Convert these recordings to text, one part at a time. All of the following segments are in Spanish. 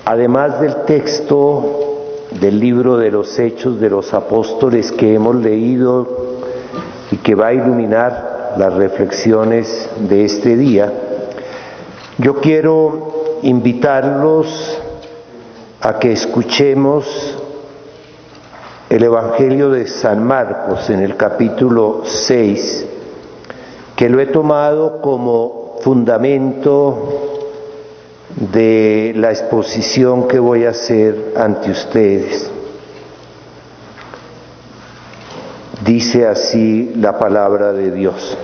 Además del texto del libro de los Hechos de los Apóstoles que hemos leído y que va a iluminar las reflexiones de este día, yo quiero invitarlos a que escuchemos el Evangelio de San Marcos en el capítulo 6, que lo he tomado como fundamento de la exposición que voy a hacer ante ustedes. Dice así la palabra de Dios.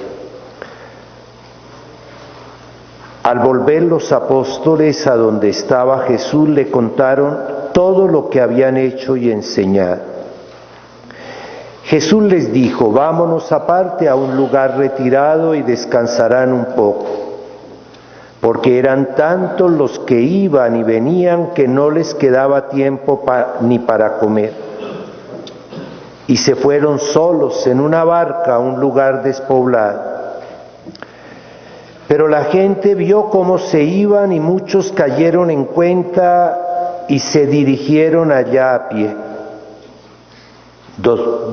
Al volver los apóstoles a donde estaba Jesús, le contaron todo lo que habían hecho y enseñado. Jesús les dijo: vámonos aparte a un lugar retirado y descansarán un poco, porque eran tantos los que iban y venían que no les quedaba tiempo ni para comer. Y se fueron solos en una barca a un lugar despoblado. Pero la gente vio cómo se iban y muchos cayeron en cuenta y se dirigieron allá a pie.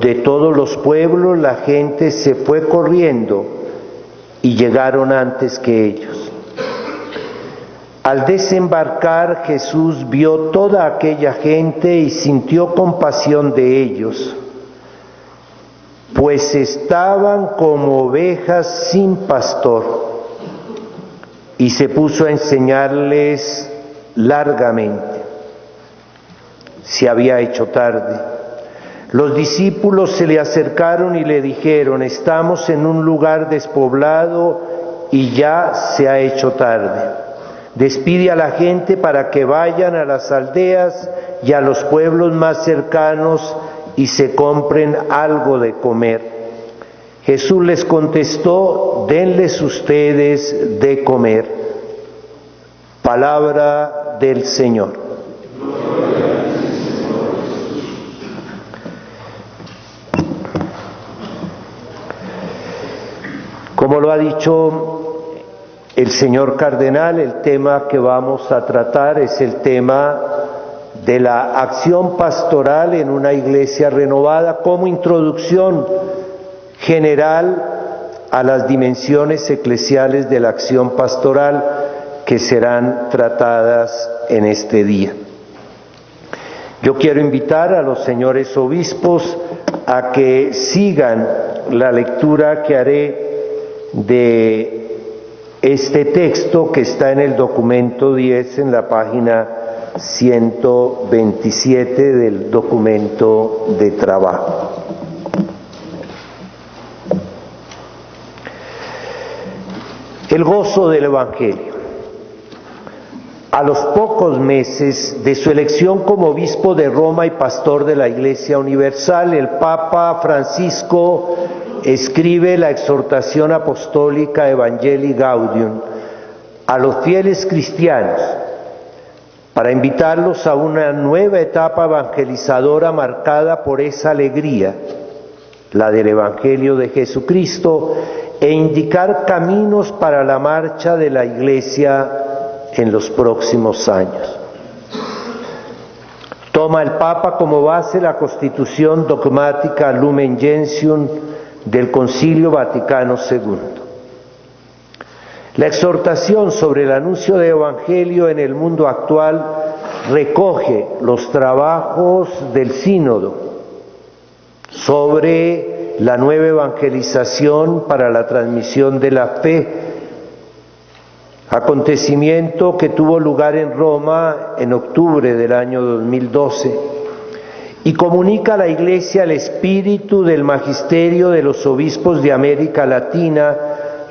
De todos los pueblos la gente se fue corriendo y llegaron antes que ellos. Al desembarcar, Jesús vio toda aquella gente y sintió compasión de ellos, pues estaban como ovejas sin pastor, y se puso a enseñarles largamente. Se había hecho tarde. Los discípulos se le acercaron y le dijeron: estamos en un lugar despoblado y ya se ha hecho tarde. Despide a la gente para que vayan a las aldeas y a los pueblos más cercanos y se compren algo de comer. Jesús les contestó: denles ustedes de comer. Palabra del Señor. Como lo ha dicho el señor cardenal, el tema que vamos a tratar es el tema de la acción pastoral en una iglesia renovada, como introducción general a las dimensiones eclesiales de la acción pastoral que serán tratadas en este día. Yo quiero invitar a los señores obispos a que sigan la lectura que haré de este texto que está en el documento 10 en la página 127 del documento de trabajo. El gozo del Evangelio. A los pocos meses de su elección como obispo de Roma y pastor de la Iglesia Universal, el Papa Francisco escribe la exhortación apostólica Evangelii Gaudium a los fieles cristianos para invitarlos a una nueva etapa evangelizadora marcada por esa alegría, la del Evangelio de Jesucristo, e indicar caminos para la marcha de la Iglesia en los próximos años. Toma el Papa como base la Constitución dogmática Lumen Gentium del Concilio Vaticano II. La exhortación sobre el anuncio del Evangelio en el mundo actual recoge los trabajos del Sínodo sobre la nueva evangelización para la transmisión de la fe, acontecimiento que tuvo lugar en Roma en octubre del año 2012, y comunica a la Iglesia el espíritu del magisterio de los obispos de América Latina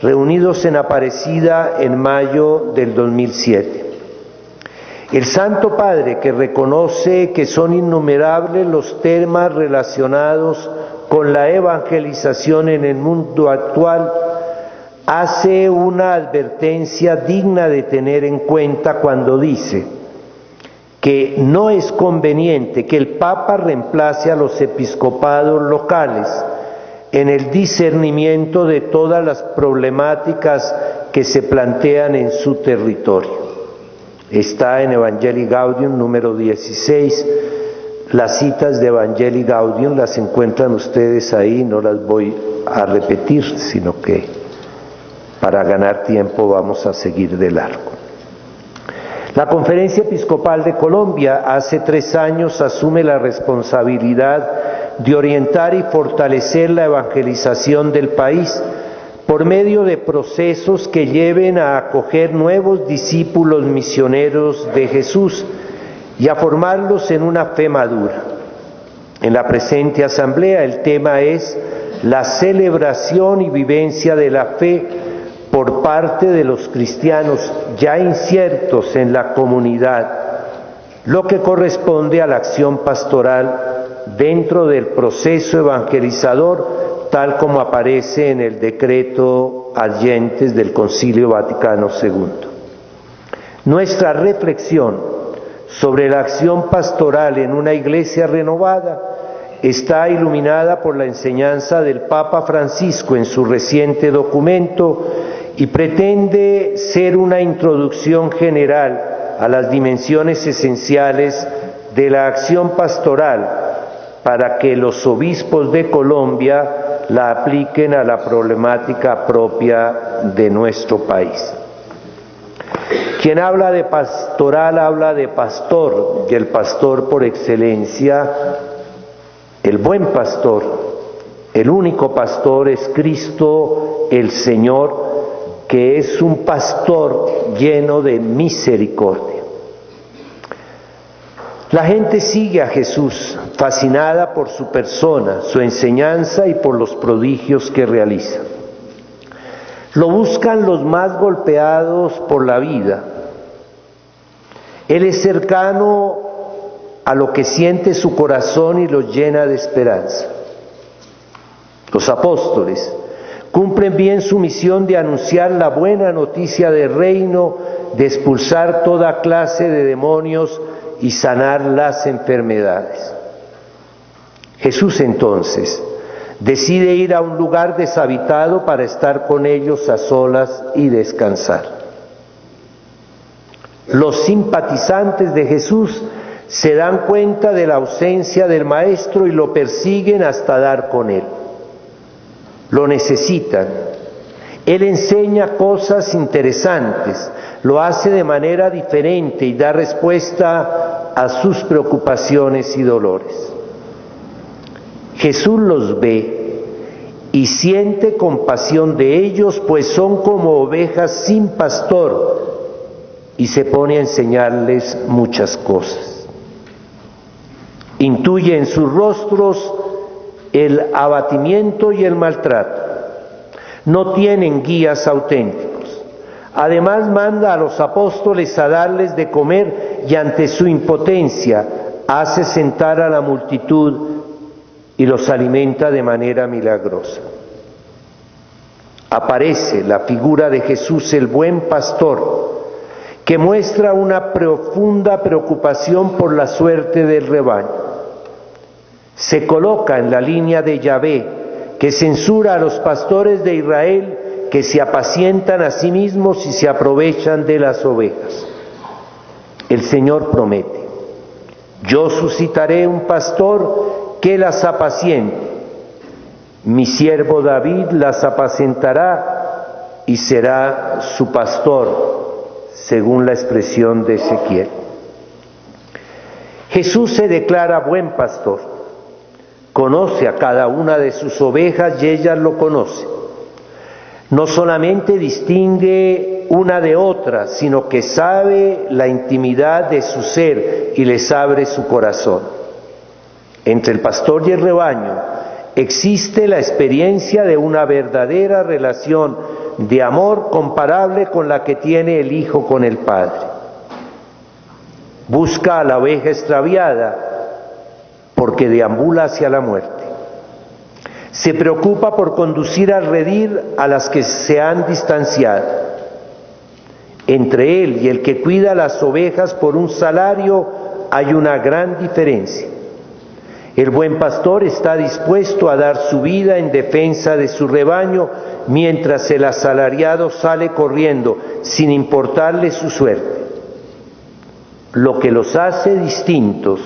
reunidos en Aparecida en mayo del 2007. El Santo Padre, que reconoce que son innumerables los temas relacionados con la evangelización en el mundo actual, hace una advertencia digna de tener en cuenta cuando dice que no es conveniente que el Papa reemplace a los episcopados locales en el discernimiento de todas las problemáticas que se plantean en su territorio. Está en Evangelii Gaudium número 16. Las citas de Evangelii Gaudium las encuentran ustedes ahí, no las voy a repetir, sino que para ganar tiempo vamos a seguir de largo. La Conferencia Episcopal de Colombia hace 3 años asume la responsabilidad de orientar y fortalecer la evangelización del país por medio de procesos que lleven a acoger nuevos discípulos misioneros de Jesús y a formarlos en una fe madura. En la presente asamblea el tema es la celebración y vivencia de la fe por parte de los cristianos ya inciertos en la comunidad, lo que corresponde a la acción pastoral dentro del proceso evangelizador, tal como aparece en el decreto ad gentes del Concilio Vaticano II. Nuestra reflexión sobre la acción pastoral en una iglesia renovada está iluminada por la enseñanza del Papa Francisco en su reciente documento y pretende ser una introducción general a las dimensiones esenciales de la acción pastoral para que los obispos de Colombia la apliquen a la problemática propia de nuestro país. Quien habla de pastoral habla de pastor, y el pastor por excelencia, el buen pastor, el único pastor es Cristo el Señor, que es un pastor lleno de misericordia. La gente sigue a Jesús, fascinada por su persona, su enseñanza y por los prodigios que realiza. Lo buscan los más golpeados por la vida. Él es cercano a lo que siente su corazón y los llena de esperanza. Los apóstoles cumplen bien su misión de anunciar la buena noticia del reino, de expulsar toda clase de demonios y sanar las enfermedades. Jesús entonces decide ir a un lugar deshabitado para estar con ellos a solas y descansar. Los simpatizantes de Jesús se dan cuenta de la ausencia del Maestro y lo persiguen hasta dar con él. Lo necesitan. Él enseña cosas interesantes, lo hace de manera diferente y da respuesta a sus preocupaciones y dolores. Jesús los ve y siente compasión de ellos, pues son como ovejas sin pastor, y se pone a enseñarles muchas cosas. Intuye en sus rostros el abatimiento y el maltrato. No tienen guías auténticos. Además manda a los apóstoles a darles de comer y ante su impotencia hace sentar a la multitud y los alimenta de manera milagrosa. Aparece la figura de Jesús, el buen pastor, que muestra una profunda preocupación por la suerte del rebaño. Se coloca en la línea de Yahvé, que censura a los pastores de Israel que se apacientan a sí mismos y se aprovechan de las ovejas. El Señor promete: yo suscitaré un pastor que las apaciente. Mi siervo David las apacentará y será su pastor, según la expresión de Ezequiel. Jesús se declara buen pastor. Conoce a cada una de sus ovejas y ellas lo conocen. No solamente distingue una de otra, sino que sabe la intimidad de su ser y les abre su corazón. Entre el pastor y el rebaño existe la experiencia de una verdadera relación de amor comparable con la que tiene el Hijo con el Padre. Busca a la oveja extraviada porque deambula hacia la muerte. Se preocupa por conducir al redil a las que se han distanciado. Entre él y el que cuida las ovejas por un salario hay una gran diferencia. El buen pastor está dispuesto a dar su vida en defensa de su rebaño, mientras el asalariado sale corriendo sin importarle su suerte. Lo que los hace distintos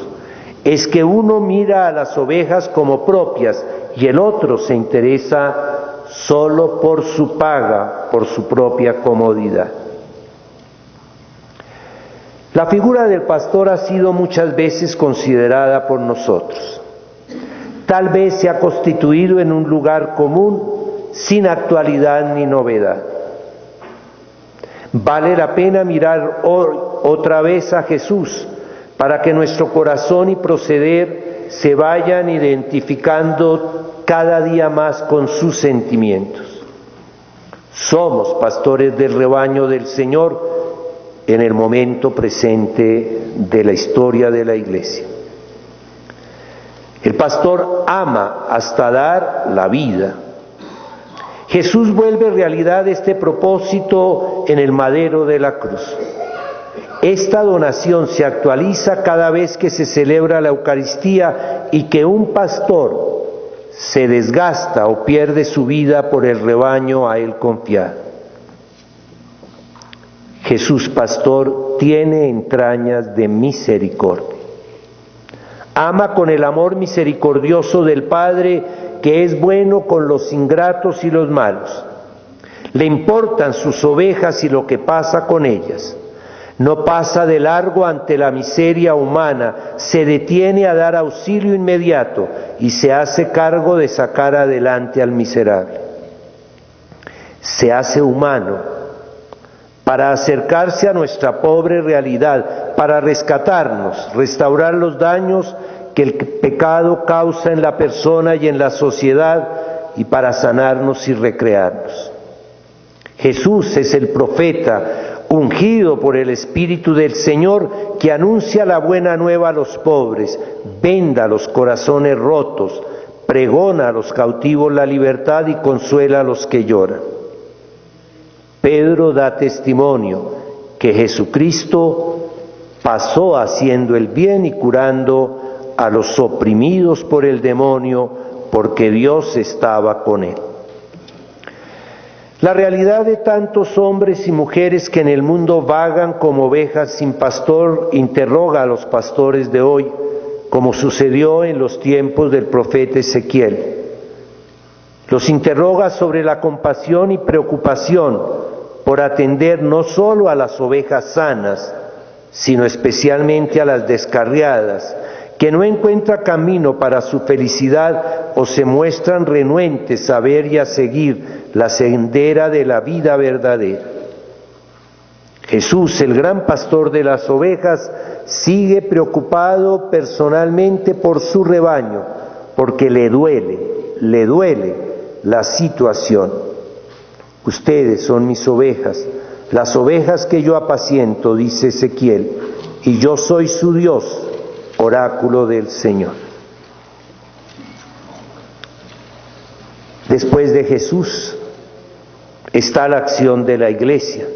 es que uno mira a las ovejas como propias y el otro se interesa solo por su paga, por su propia comodidad. La figura del pastor ha sido muchas veces considerada por nosotros. Tal vez se ha constituido en un lugar común, sin actualidad ni novedad. Vale la pena mirar hoy otra vez a Jesús para que nuestro corazón y proceder se vayan identificando cada día más con sus sentimientos. Somos pastores del rebaño del Señor en el momento presente de la historia de la Iglesia. El pastor ama hasta dar la vida. Jesús vuelve realidad este propósito en el madero de la cruz. Esta donación se actualiza cada vez que se celebra la Eucaristía y que un pastor se desgasta o pierde su vida por el rebaño a él confiado. Jesús pastor tiene entrañas de misericordia. Ama con el amor misericordioso del Padre, que es bueno con los ingratos y los malos. Le importan sus ovejas y lo que pasa con ellas. No pasa de largo ante la miseria humana, se detiene a dar auxilio inmediato y se hace cargo de sacar adelante al miserable. Se hace humano para acercarse a nuestra pobre realidad, para rescatarnos, restaurar los daños que el pecado causa en la persona y en la sociedad y para sanarnos y recrearnos. Jesús es el profeta ungido por el Espíritu del Señor que anuncia la buena nueva a los pobres, venda los corazones rotos, pregona a los cautivos la libertad y consuela a los que lloran. Pedro da testimonio que Jesucristo pasó haciendo el bien y curando a los oprimidos por el demonio, porque Dios estaba con él. La realidad de tantos hombres y mujeres que en el mundo vagan como ovejas sin pastor interroga a los pastores de hoy, como sucedió en los tiempos del profeta Ezequiel. Los interroga sobre la compasión y preocupación por atender no solo a las ovejas sanas, sino especialmente a las descarriadas, que no encuentran camino para su felicidad o se muestran renuentes a ver y a seguir la sendera de la vida verdadera. Jesús, el gran pastor de las ovejas, sigue preocupado personalmente por su rebaño, porque le duele la situación. Ustedes son mis ovejas, las ovejas que yo apaciento, dice Ezequiel, y yo soy su Dios, oráculo del Señor. Después de Jesús está la acción de la Iglesia,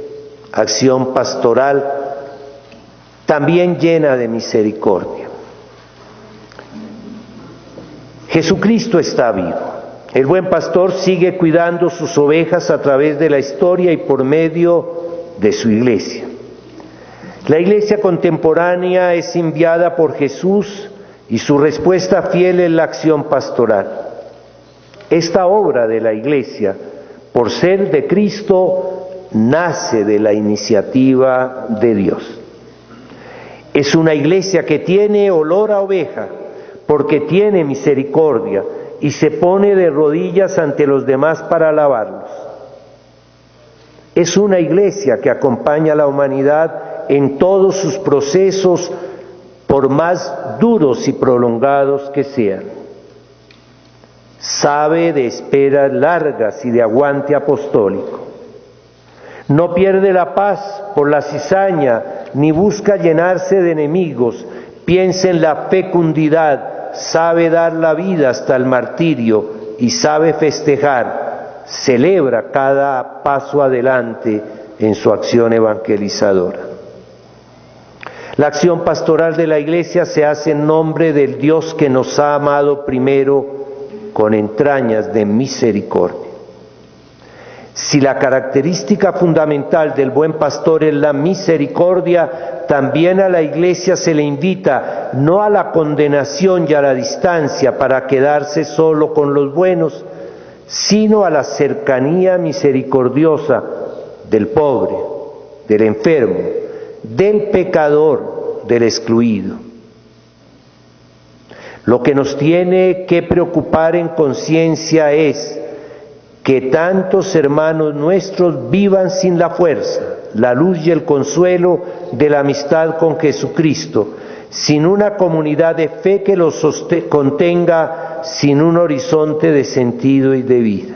acción pastoral también llena de misericordia. Jesucristo está vivo. El buen pastor sigue cuidando sus ovejas a través de la historia y por medio de su iglesia. La iglesia contemporánea es enviada por Jesús y su respuesta fiel es la acción pastoral. Esta obra de la iglesia, por ser de Cristo, nace de la iniciativa de Dios. Es una iglesia que tiene olor a oveja porque tiene misericordia y se pone de rodillas ante los demás para alabarlos. Es una iglesia que acompaña a la humanidad en todos sus procesos, por más duros y prolongados que sean. Sabe de esperas largas y de aguante apostólico. No pierde la paz por la cizaña, ni busca llenarse de enemigos. Piensa en la fecundidad, sabe dar la vida hasta el martirio y sabe festejar, celebra cada paso adelante en su acción evangelizadora. La acción pastoral de la Iglesia se hace en nombre del Dios que nos ha amado primero con entrañas de misericordia. Si la característica fundamental del buen pastor es la misericordia, también a la Iglesia se le invita no a la condenación y a la distancia para quedarse solo con los buenos, sino a la cercanía misericordiosa del pobre, del enfermo, del pecador, del excluido. Lo que nos tiene que preocupar en conciencia es que tantos hermanos nuestros vivan sin la fuerza, la luz y el consuelo de la amistad con Jesucristo, sin una comunidad de fe que los contenga, sin un horizonte de sentido y de vida.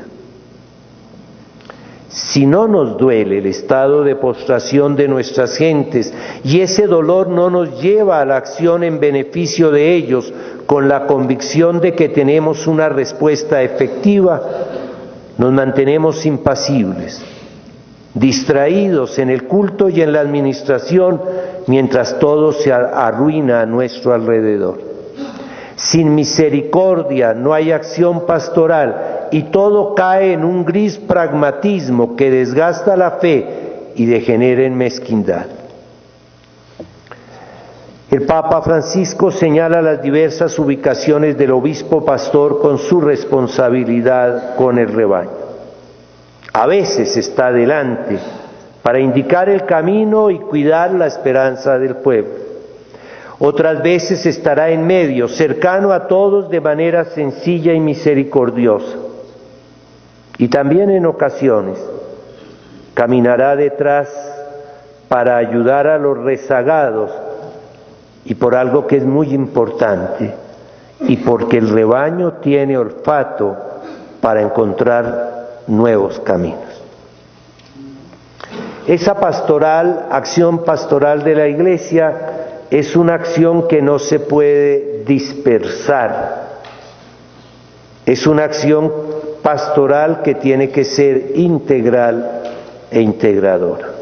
Si no nos duele el estado de postración de nuestras gentes y ese dolor no nos lleva a la acción en beneficio de ellos con la convicción de que tenemos una respuesta efectiva, nos mantenemos impasibles, distraídos en el culto y en la administración, mientras todo se arruina a nuestro alrededor. Sin misericordia no hay acción pastoral y todo cae en un gris pragmatismo que desgasta la fe y degenera en mezquindad. El Papa Francisco señala las diversas ubicaciones del obispo pastor con su responsabilidad con el rebaño. A veces está delante para indicar el camino y cuidar la esperanza del pueblo. Otras veces estará en medio, cercano a todos de manera sencilla y misericordiosa. Y también en ocasiones caminará detrás para ayudar a los rezagados, y por algo que es muy importante, y porque el rebaño tiene olfato para encontrar nuevos caminos. Esa acción pastoral de la Iglesia es una acción que no se puede dispersar. Es una acción pastoral que tiene que ser integral e integradora.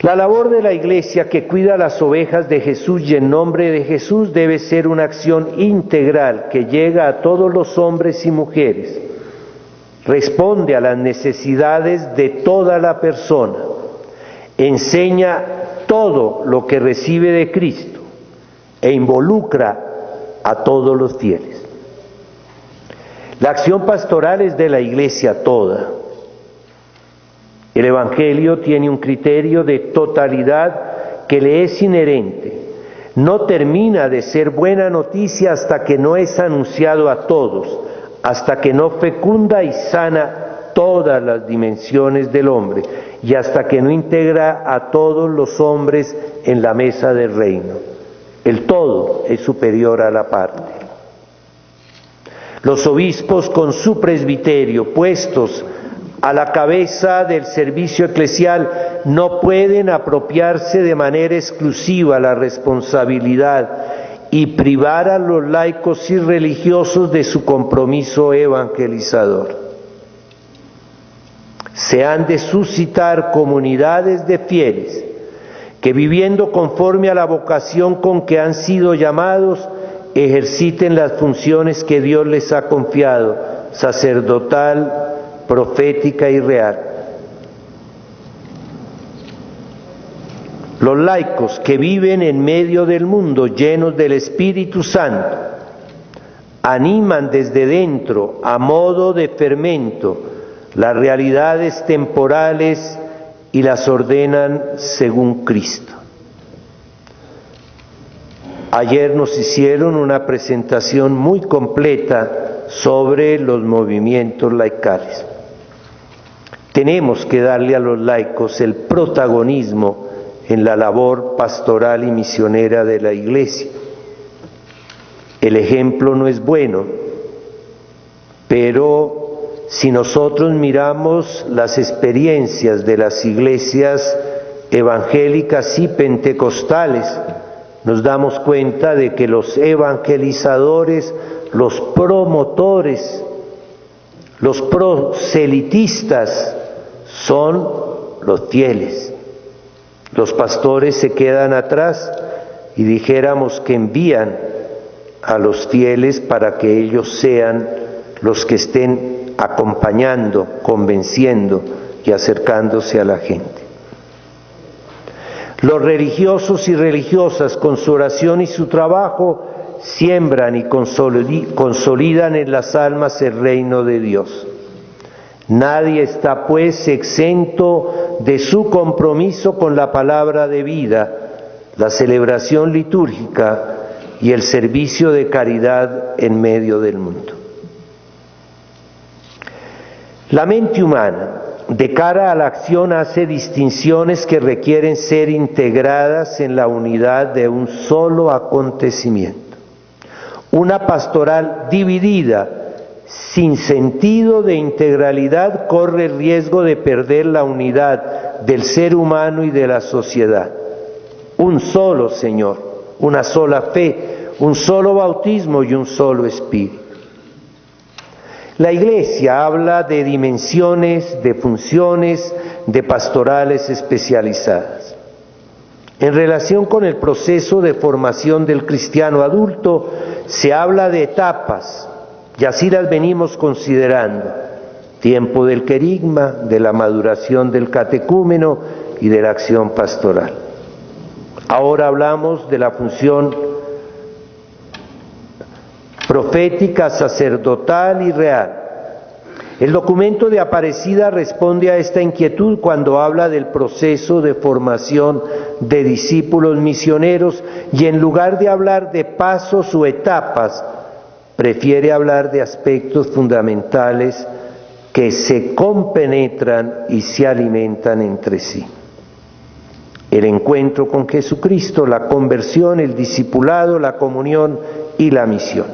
La labor de la Iglesia que cuida las ovejas de Jesús y en nombre de Jesús debe ser una acción integral que llega a todos los hombres y mujeres, responde a las necesidades de toda la persona, enseña todo lo que recibe de Cristo e involucra a todos los fieles. La acción pastoral es de la Iglesia toda. El Evangelio tiene un criterio de totalidad que le es inherente. No termina de ser buena noticia hasta que no es anunciado a todos, hasta que no fecunda y sana todas las dimensiones del hombre y hasta que no integra a todos los hombres en la mesa del reino. El todo es superior a la parte. Los obispos con su presbiterio puestos a la cabeza del servicio eclesial no pueden apropiarse de manera exclusiva la responsabilidad y privar a los laicos y religiosos de su compromiso evangelizador. Se han de suscitar comunidades de fieles que, viviendo conforme a la vocación con que han sido llamados, ejerciten las funciones que Dios les ha confiado, sacerdotal, profética y real. Los laicos que viven en medio del mundo llenos del Espíritu Santo animan desde dentro, a modo de fermento, las realidades temporales y las ordenan según Cristo. Ayer nos hicieron una presentación muy completa sobre los movimientos laicales. Tenemos que darle a los laicos el protagonismo en la labor pastoral y misionera de la Iglesia. El ejemplo no es bueno, pero si nosotros miramos las experiencias de las iglesias evangélicas y pentecostales, nos damos cuenta de que los evangelizadores, los promotores, los proselitistas son los fieles. Los pastores se quedan atrás y dijéramos que envían a los fieles para que ellos sean los que estén acompañando, convenciendo y acercándose a la gente. Los religiosos y religiosas, con su oración y su trabajo, siembran y consolidan en las almas el reino de Dios. Nadie está, pues, exento de su compromiso con la palabra de vida, la celebración litúrgica y el servicio de caridad en medio del mundo. La mente humana, de cara a la acción, hace distinciones que requieren ser integradas en la unidad de un solo acontecimiento. Una pastoral dividida, sin sentido de integralidad, corre el riesgo de perder la unidad del ser humano y de la sociedad. Un solo Señor, una sola fe, un solo bautismo y un solo Espíritu. La Iglesia habla de dimensiones, de funciones, de pastorales especializadas. En relación con el proceso de formación del cristiano adulto, se habla de etapas, y así las venimos considerando: tiempo del querigma, de la maduración del catecúmeno y de la acción pastoral. Ahora hablamos de la función profética, sacerdotal y real. El documento de Aparecida responde a esta inquietud cuando habla del proceso de formación de discípulos misioneros y, en lugar de hablar de pasos o etapas, prefiere hablar de aspectos fundamentales que se compenetran y se alimentan entre sí: el encuentro con Jesucristo, la conversión, el discipulado, la comunión y la misión.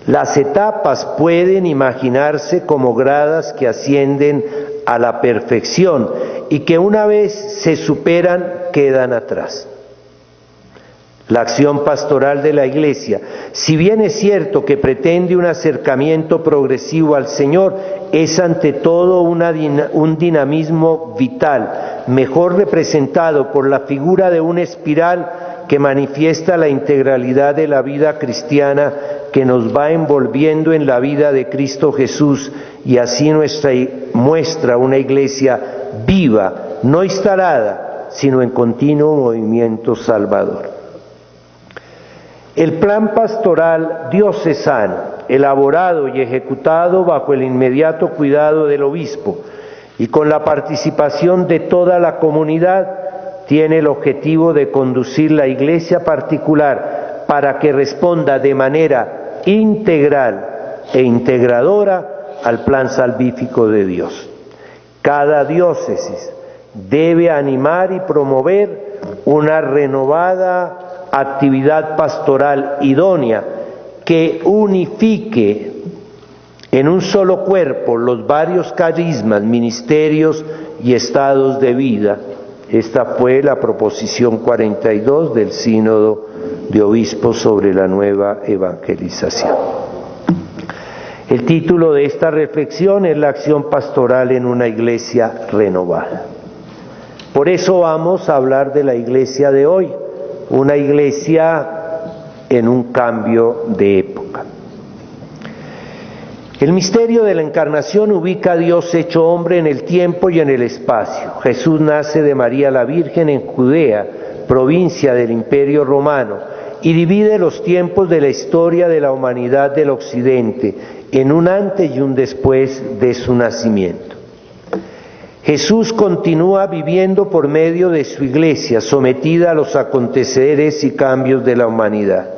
Las etapas pueden imaginarse como gradas que ascienden a la perfección y que, una vez se superan, quedan atrás. La acción pastoral de la Iglesia, si bien es cierto que pretende un acercamiento progresivo al Señor, es ante todo un dinamismo vital, mejor representado por la figura de una espiral que manifiesta la integralidad de la vida cristiana, que nos va envolviendo en la vida de Cristo Jesús, y así muestra una Iglesia viva, no instalada, sino en continuo movimiento salvador. El plan pastoral diocesano, elaborado y ejecutado bajo el inmediato cuidado del obispo y con la participación de toda la comunidad, tiene el objetivo de conducir la Iglesia particular para que responda de manera integral e integradora al plan salvífico de Dios. Cada diócesis debe animar y promover una renovada actividad pastoral idónea que unifique en un solo cuerpo los varios carismas, ministerios y estados de vida. Esta fue la proposición 42 del Sínodo de Obispos sobre la nueva evangelización. El título de esta reflexión es: la acción pastoral en una iglesia renovada. Por eso vamos a hablar de la iglesia de hoy, una iglesia en un cambio de época. El misterio de la encarnación ubica a Dios hecho hombre en el tiempo y en el espacio. Jesús nace de María la Virgen en Judea, provincia del Imperio Romano, y divide los tiempos de la historia de la humanidad del Occidente en un antes y un después de su nacimiento. Jesús continúa viviendo por medio de su iglesia, sometida a los aconteceres y cambios de la humanidad.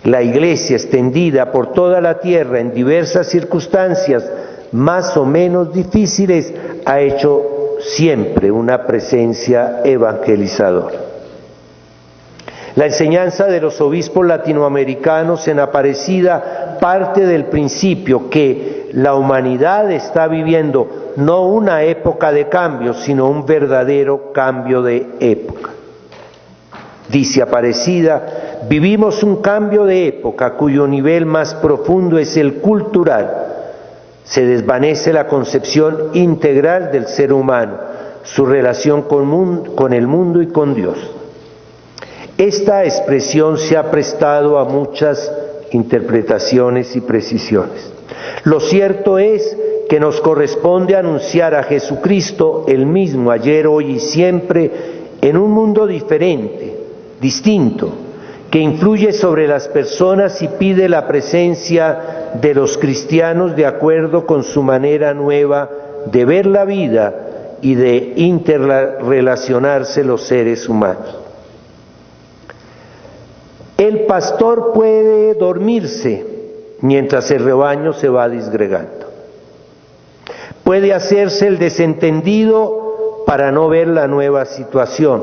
La iglesia, extendida por toda la tierra en diversas circunstancias más o menos difíciles, ha hecho siempre una presencia evangelizadora. La enseñanza de los obispos latinoamericanos en Aparecida parte del principio que la humanidad está viviendo no una época de cambio, sino un verdadero cambio de época. Dice Aparecida: vivimos un cambio de época cuyo nivel más profundo es el cultural. Se desvanece la concepción integral del ser humano, su relación con el mundo y con Dios. Esta expresión se ha prestado a muchas interpretaciones y precisiones. Lo cierto es que nos corresponde anunciar a Jesucristo, el mismo ayer, hoy y siempre, en un mundo diferente, distinto, que influye sobre las personas y pide la presencia de los cristianos de acuerdo con su manera nueva de ver la vida y de interrelacionarse los seres humanos. El pastor puede dormirse mientras el rebaño se va disgregando. Puede hacerse el desentendido para no ver la nueva situación.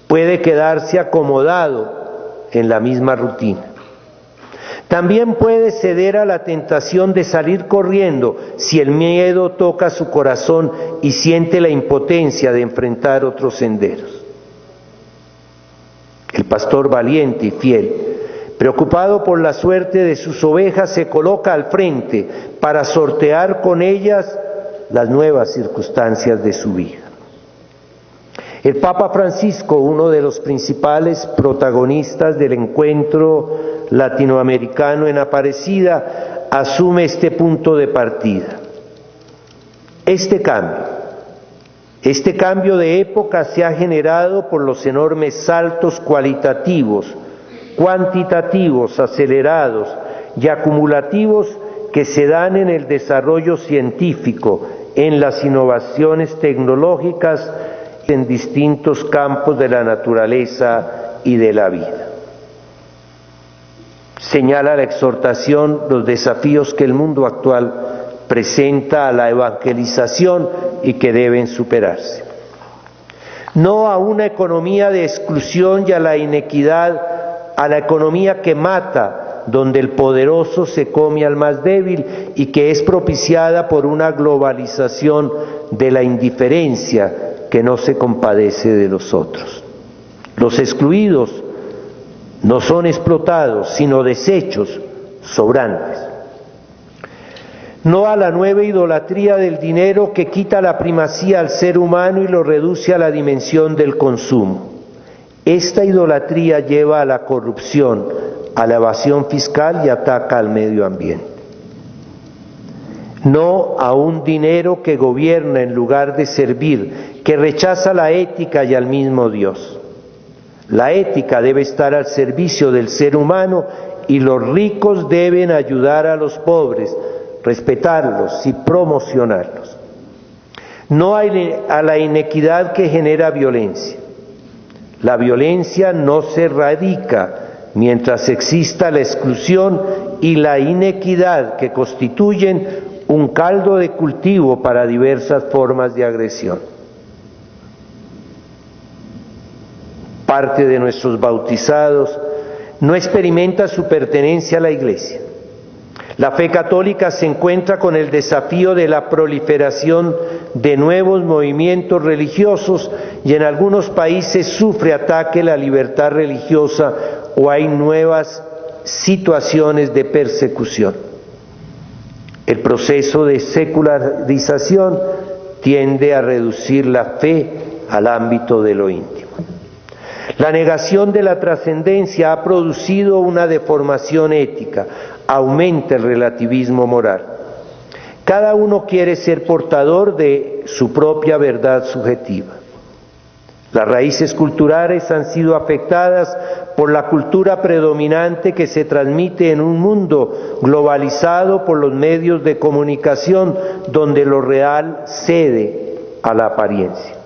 Puede quedarse acomodado en la misma rutina. También puede ceder a la tentación de salir corriendo si el miedo toca su corazón y siente la impotencia de enfrentar otros senderos. El pastor valiente y fiel, preocupado por la suerte de sus ovejas, se coloca al frente para sortear con ellas las nuevas circunstancias de su vida. El Papa Francisco, uno de los principales protagonistas del encuentro latinoamericano en Aparecida, asume este punto de partida. Este cambio de época se ha generado por los enormes saltos cualitativos, cuantitativos, acelerados y acumulativos que se dan en el desarrollo científico, en las innovaciones tecnológicas, en distintos campos de la naturaleza y de la vida. Señala la exhortación los desafíos que el mundo actual presenta a la evangelización y que deben superarse. No a una economía de exclusión y a la inequidad, a la economía que mata, donde el poderoso se come al más débil y que es propiciada por una globalización de la indiferencia que no se compadece de los otros. Los excluidos no son explotados, sino desechos sobrantes. No a la nueva idolatría del dinero que quita la primacía al ser humano y lo reduce a la dimensión del consumo. Esta idolatría lleva a la corrupción, a la evasión fiscal y ataca al medio ambiente. No a un dinero que gobierna en lugar de servir, que rechaza la ética y al mismo Dios. La ética debe estar al servicio del ser humano y los ricos deben ayudar a los pobres, respetarlos y promocionarlos. No a la inequidad que genera violencia. La violencia no se erradica mientras exista la exclusión y la inequidad que constituyen un caldo de cultivo para diversas formas de agresión. Parte de nuestros bautizados no experimenta su pertenencia a la Iglesia. La fe católica se encuentra con el desafío de la proliferación de nuevos movimientos religiosos y en algunos países sufre ataque la libertad religiosa o hay nuevas situaciones de persecución. El proceso de secularización tiende a reducir la fe al ámbito de lo íntimo. La negación de la trascendencia ha producido una deformación ética, aumenta el relativismo moral. Cada uno quiere ser portador de su propia verdad subjetiva. Las raíces culturales han sido afectadas por la cultura predominante que se transmite en un mundo globalizado por los medios de comunicación donde lo real cede a la apariencia.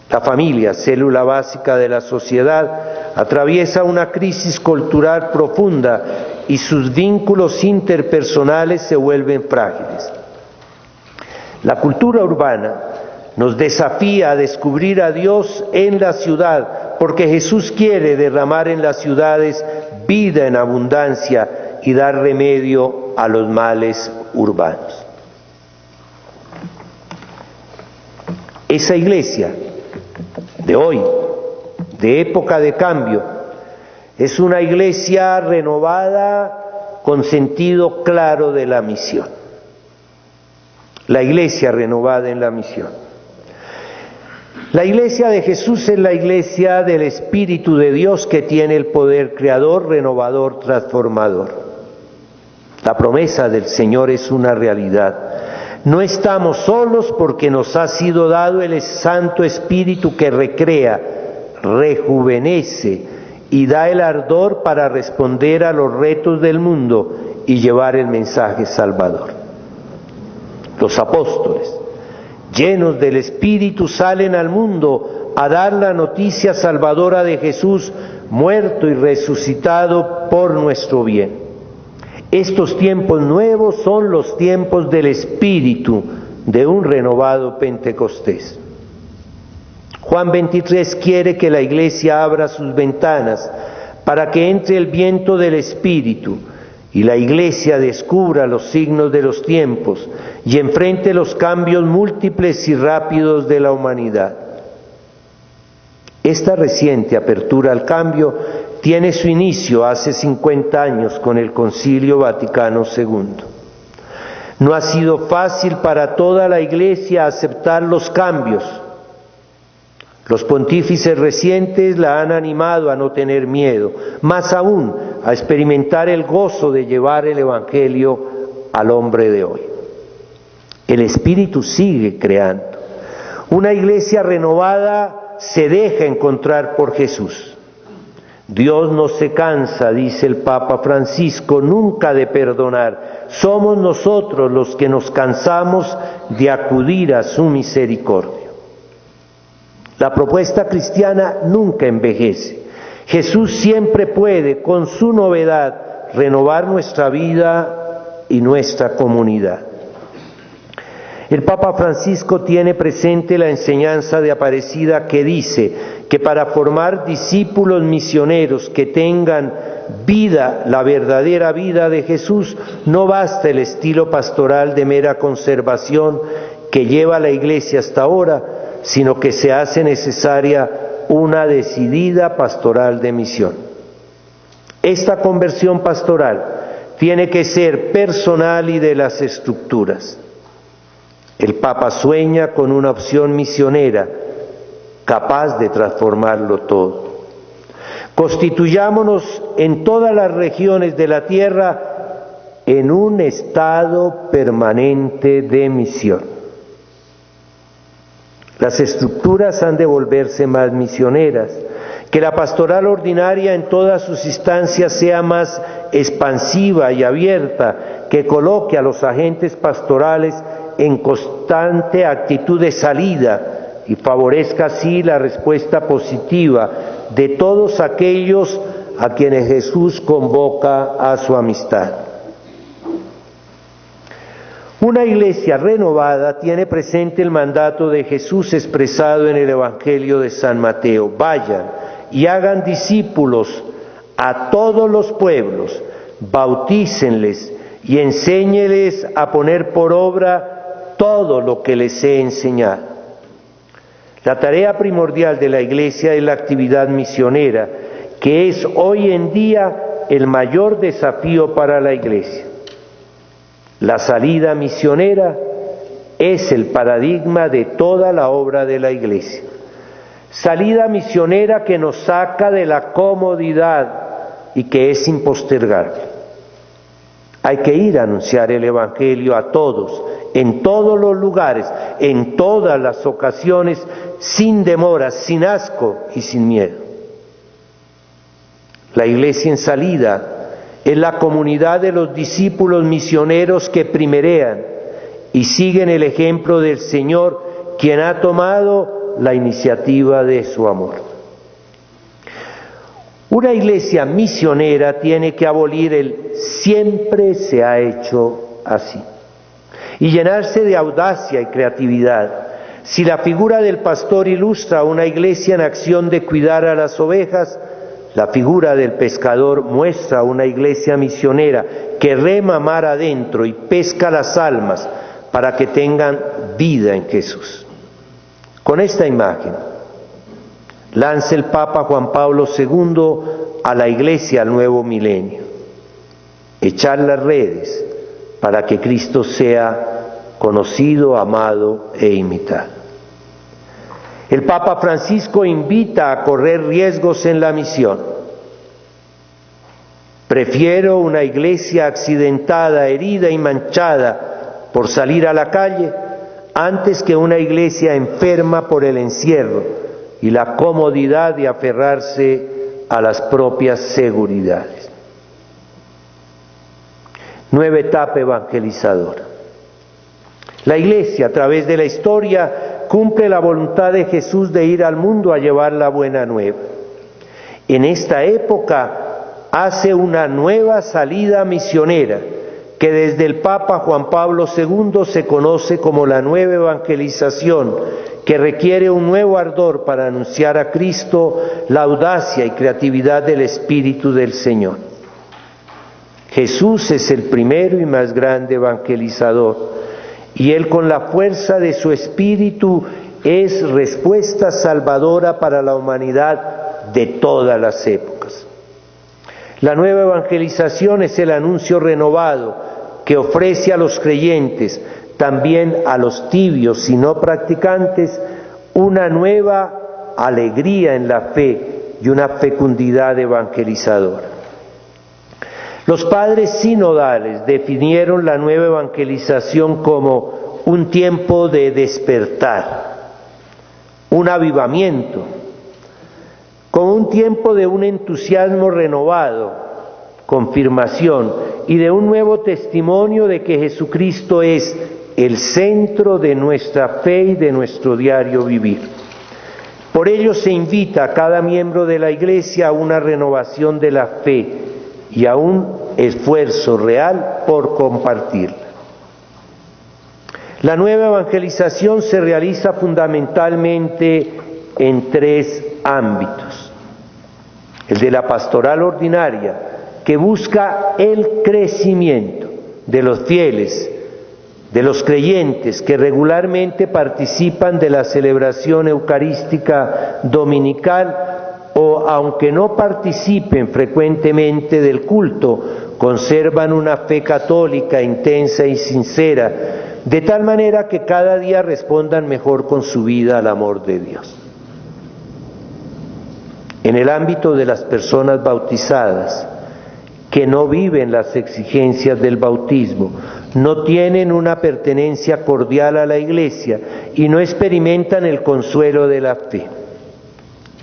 La familia, célula básica de la sociedad, atraviesa una crisis cultural profunda y sus vínculos interpersonales se vuelven frágiles. La cultura urbana nos desafía a descubrir a Dios en la ciudad, porque Jesús quiere derramar en las ciudades vida en abundancia y dar remedio a los males urbanos. Esa iglesia de hoy, de época de cambio, es una iglesia renovada con sentido claro de la misión. La iglesia renovada en la misión. La iglesia de Jesús es la iglesia del Espíritu de Dios que tiene el poder creador, renovador, transformador. La promesa del Señor es una realidad. No estamos solos porque nos ha sido dado el Santo Espíritu que recrea, rejuvenece y da el ardor para responder a los retos del mundo y llevar el mensaje salvador. Los apóstoles, llenos del Espíritu, salen al mundo a dar la noticia salvadora de Jesús, muerto y resucitado por nuestro bien. Estos tiempos nuevos son los tiempos del Espíritu de un renovado Pentecostés. Juan 23 quiere que la Iglesia abra sus ventanas para que entre el viento del Espíritu y la Iglesia descubra los signos de los tiempos y enfrente los cambios múltiples y rápidos de la humanidad. Esta reciente apertura al cambio tiene su inicio hace 50 años con el Concilio Vaticano II. No ha sido fácil para toda la Iglesia aceptar los cambios. Los pontífices recientes la han animado a no tener miedo, más aún a experimentar el gozo de llevar el Evangelio al hombre de hoy. El Espíritu sigue creando. Una Iglesia renovada se deja encontrar por Jesús. Dios no se cansa, dice el Papa Francisco, nunca de perdonar. Somos nosotros los que nos cansamos de acudir a su misericordia. La propuesta cristiana nunca envejece. Jesús siempre puede, con su novedad, renovar nuestra vida y nuestra comunidad. El Papa Francisco tiene presente la enseñanza de Aparecida que dice que para formar discípulos misioneros que tengan vida, la verdadera vida de Jesús, no basta el estilo pastoral de mera conservación que lleva la Iglesia hasta ahora, sino que se hace necesaria una decidida pastoral de misión. Esta conversión pastoral tiene que ser personal y de las estructuras. El Papa sueña con una opción misionera capaz de transformarlo todo. Constituyámonos en todas las regiones de la tierra en un estado permanente de misión. Las estructuras han de volverse más misioneras, que la pastoral ordinaria en todas sus instancias sea más expansiva y abierta, que coloque a los agentes pastorales en constante actitud de salida y favorezca así la respuesta positiva de todos aquellos a quienes Jesús convoca a su amistad. Una Iglesia renovada tiene presente el mandato de Jesús expresado en el Evangelio de San Mateo: vayan y hagan discípulos a todos los pueblos, bautícenles y enséñeles a poner por obra todo lo que les he enseñado. La tarea primordial de la Iglesia es la actividad misionera, que es hoy en día el mayor desafío para la Iglesia. La salida misionera es el paradigma de toda la obra de la Iglesia. Salida misionera que nos saca de la comodidad y que es impostergable. Hay que ir a anunciar el Evangelio a todos, en todos los lugares, en todas las ocasiones, sin demoras, sin asco y sin miedo. La Iglesia en salida es la comunidad de los discípulos misioneros que primerean y siguen el ejemplo del Señor, quien ha tomado la iniciativa de su amor. Una Iglesia misionera tiene que abolir el siempre se ha hecho así y llenarse de audacia y creatividad. Si la figura del pastor ilustra a una Iglesia en acción de cuidar a las ovejas, la figura del pescador muestra a una Iglesia misionera que rema mar adentro y pesca las almas para que tengan vida en Jesús. Con esta imagen lanza el Papa Juan Pablo II a la Iglesia al nuevo milenio: echar las redes para que Cristo sea conocido, amado e imitado. El Papa Francisco invita a correr riesgos en la misión. Prefiero una iglesia accidentada, herida y manchada por salir a la calle, antes que una iglesia enferma por el encierro y la comodidad de aferrarse a las propias seguridades. Nueva etapa evangelizadora. La Iglesia, a través de la historia, cumple la voluntad de Jesús de ir al mundo a llevar la buena nueva. En esta época hace una nueva salida misionera, que desde el Papa Juan Pablo II se conoce como la nueva evangelización, que requiere un nuevo ardor para anunciar a Cristo, la audacia y creatividad del Espíritu del Señor. Jesús es el primero y más grande evangelizador, y Él, con la fuerza de su Espíritu, es respuesta salvadora para la humanidad de todas las épocas. La nueva evangelización es el anuncio renovado que ofrece a los creyentes, también a los tibios y no practicantes, una nueva alegría en la fe y una fecundidad evangelizadora. Los padres sinodales definieron la nueva evangelización como un tiempo de despertar, un avivamiento, como un tiempo de un entusiasmo renovado, confirmación y de un nuevo testimonio de que Jesucristo es el centro de nuestra fe y de nuestro diario vivir. Por ello se invita a cada miembro de la Iglesia a una renovación de la fe y a un esfuerzo real por compartirla. La nueva evangelización se realiza fundamentalmente en tres ámbitos: el de la pastoral ordinaria, que busca el crecimiento de los fieles, de los creyentes que regularmente participan de la celebración eucarística dominical o, aunque no participen frecuentemente del culto, conservan una fe católica intensa y sincera, de tal manera que cada día respondan mejor con su vida al amor de Dios. En el ámbito de las personas bautizadas, que no viven las exigencias del bautismo, no tienen una pertenencia cordial a la Iglesia y no experimentan el consuelo de la fe.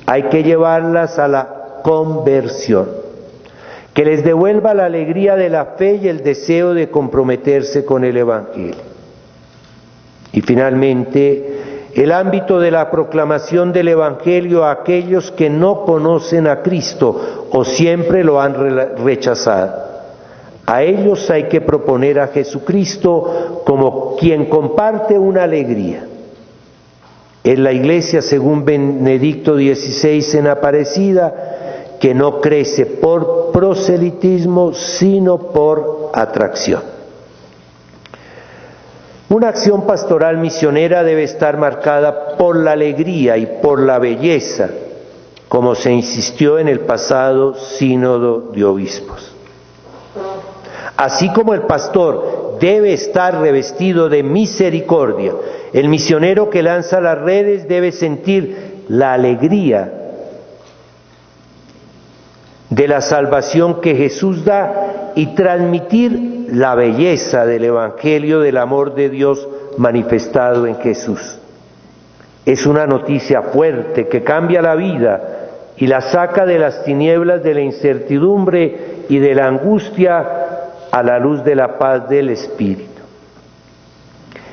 Hay que llevarlas a la conversión, que les devuelva la alegría de la fe y el deseo de comprometerse con el Evangelio. Y finalmente, el ámbito de la proclamación del Evangelio a aquellos que no conocen a Cristo o siempre lo han rechazado. A ellos hay que proponer a Jesucristo como quien comparte una alegría. Es la Iglesia, según Benedicto XVI en Aparecida, que no crece por proselitismo, sino por atracción. Una acción pastoral misionera debe estar marcada por la alegría y por la belleza, como se insistió en el pasado Sínodo de Obispos. Así como el pastor debe estar revestido de misericordia, el misionero que lanza las redes debe sentir la alegría de la salvación que Jesús da y transmitir la belleza del Evangelio del amor de Dios manifestado en Jesús. Es una noticia fuerte que cambia la vida y la saca de las tinieblas de la incertidumbre y de la angustia a la luz de la paz del Espíritu.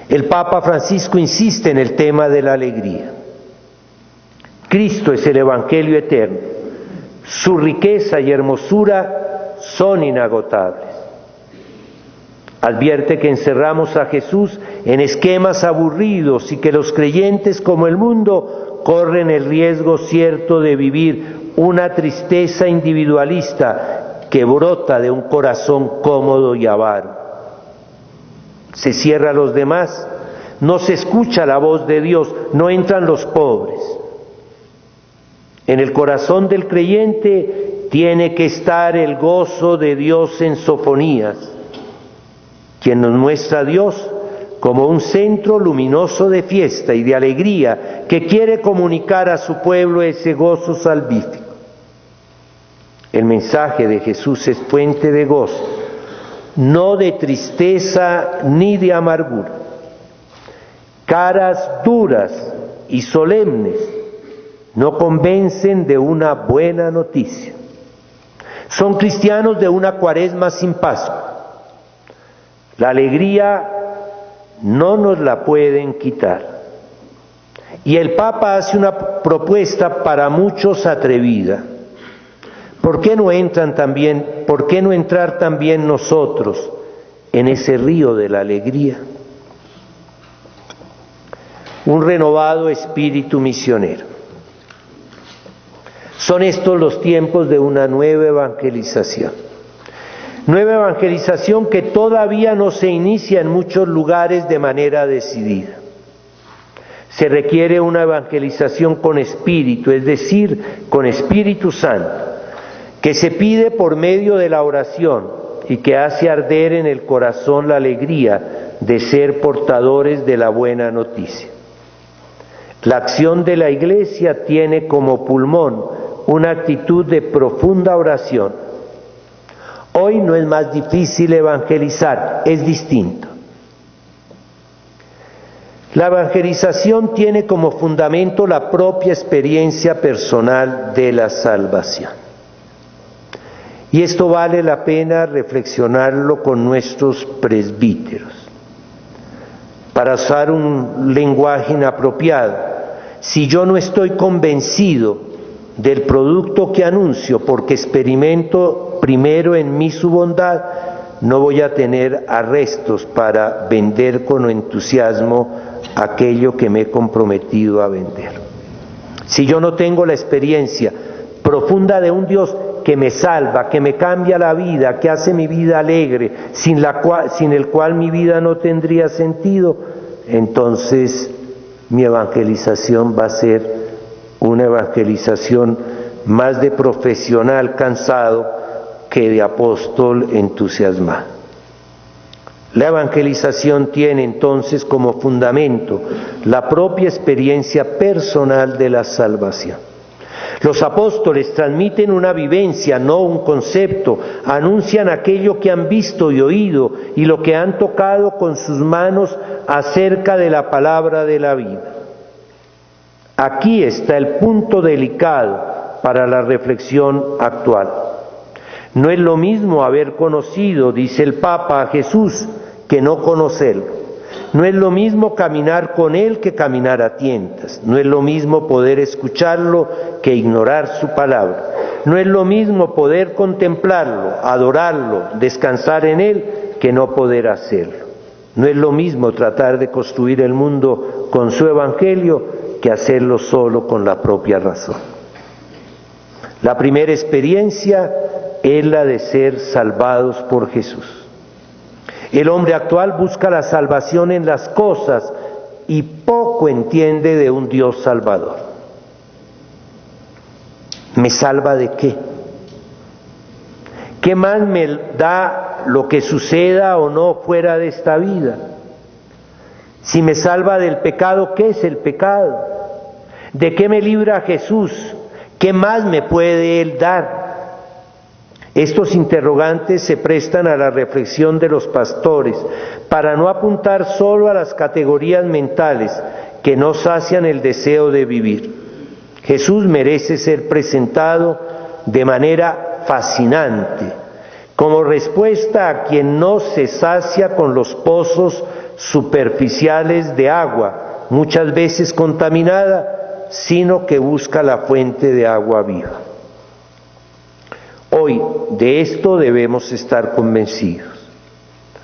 El Papa Francisco insiste en el tema de la alegría. Cristo es el Evangelio eterno. Su riqueza y hermosura son inagotables. Advierte que encerramos a Jesús en esquemas aburridos y que los creyentes, como el mundo, corren el riesgo cierto de vivir una tristeza individualista que brota de un corazón cómodo y avaro. Se cierra a los demás, no se escucha la voz de Dios, no entran los pobres. En el corazón del creyente tiene que estar el gozo de Dios en Sofonías, quien nos muestra a Dios como un centro luminoso de fiesta y de alegría que quiere comunicar a su pueblo ese gozo salvífico. El mensaje de Jesús es fuente de gozo, no de tristeza ni de amargura. Caras duras y solemnes no convencen de una buena noticia. Son cristianos de una Cuaresma sin Pascua. La alegría no nos la pueden quitar. Y el Papa hace una propuesta para muchos atrevida. ¿Por qué no entrar también nosotros en ese río de la alegría? Un renovado espíritu misionero. Son estos los tiempos de una nueva evangelización. Nueva evangelización que todavía no se inicia en muchos lugares de manera decidida. Se requiere una evangelización con espíritu, es decir, con Espíritu Santo, que se pide por medio de la oración y que hace arder en el corazón la alegría de ser portadores de la buena noticia. La acción de la Iglesia tiene como pulmón una actitud de profunda oración. Hoy no es más difícil evangelizar, es distinto. La evangelización tiene como fundamento la propia experiencia personal de la salvación. Y esto vale la pena reflexionarlo con nuestros presbíteros. Para usar un lenguaje inapropiado, si yo no estoy convencido del producto que anuncio porque experimento primero en mí su bondad, no voy a tener arrestos para vender con entusiasmo aquello que me he comprometido a vender. Si yo no tengo la experiencia profunda de un Dios que me salva, que me cambia la vida, que hace mi vida alegre, sin el cual mi vida no tendría sentido, entonces mi evangelización va a ser una evangelización más de profesional cansado que de apóstol entusiasmado. La evangelización tiene entonces como fundamento la propia experiencia personal de la salvación. Los apóstoles transmiten una vivencia, no un concepto, anuncian aquello que han visto y oído y lo que han tocado con sus manos acerca de la palabra de la vida. Aquí está el punto delicado para la reflexión actual. No es lo mismo haber conocido, dice el Papa, a Jesús, que no conocerlo. No es lo mismo caminar con Él que caminar a tientas. No es lo mismo poder escucharlo que ignorar su palabra. No es lo mismo poder contemplarlo, adorarlo, descansar en Él, que no poder hacerlo. No es lo mismo tratar de construir el mundo con su evangelio que hacerlo solo con la propia razón. La primera experiencia es la de ser salvados por Jesús. El hombre actual busca la salvación en las cosas y poco entiende de un Dios salvador. ¿Me salva de qué? ¿Qué más me da lo que suceda o no fuera de esta vida? Si me salva del pecado, ¿qué es el pecado? ¿De qué me libra Jesús? ¿Qué más me puede Él dar? Estos interrogantes se prestan a la reflexión de los pastores para no apuntar solo a las categorías mentales que no sacian el deseo de vivir. Jesús merece ser presentado de manera fascinante, como respuesta a quien no se sacia con los pozos superficiales de agua, muchas veces contaminada, sino que busca la fuente de agua viva. Hoy de esto debemos estar convencidos.